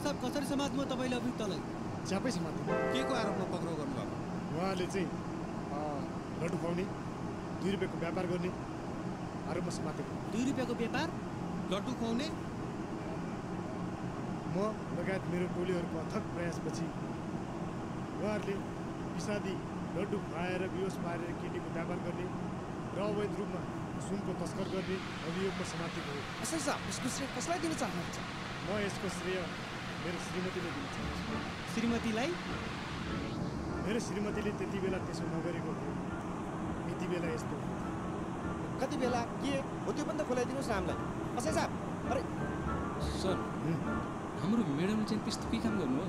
साहब कसरी समात्नु तपाईँले अभियुक्तलाई? च्यापै समात्नु। के को आरोपमा पक्राउ गर्नुभएको? उहाँले चाहिँ लड्डु खुवाउने, 2 रुपियाँको व्यापार गर्ने आरोपमा समातेको। 2 रुपियाँको व्यापार? लड्डु खुवाउने? म लगायत मेरो टोलीहरूको अथक प्रयासपछि उहाँहरूले विषादी लड्डु खुवाएर बेहोस पारेर केटीको व्यापार गर्ने र अवैध रूपमा सुनको तस्कर गर्ने अभियोगमा समातेको हो। एसआई साहब, यसको श्रेय कसलाई दिन चाहनुहुन्छ? म यसको श्रेय मेरो श्रीमतीले दिन चाहन्छु। श्रीमतीलाई? मेरो श्रीमतीले त्यति बेला त्यसो नगरेको हो, यति बेला यस्तो कति बेला के हो त्यो पनि त खोलाइदिनुहोस् न हामीलाई। एसआई साहब, अरे सर, हाम्रो म्याडमले चाहिँ त्यस्तो के काम गर्नु हो?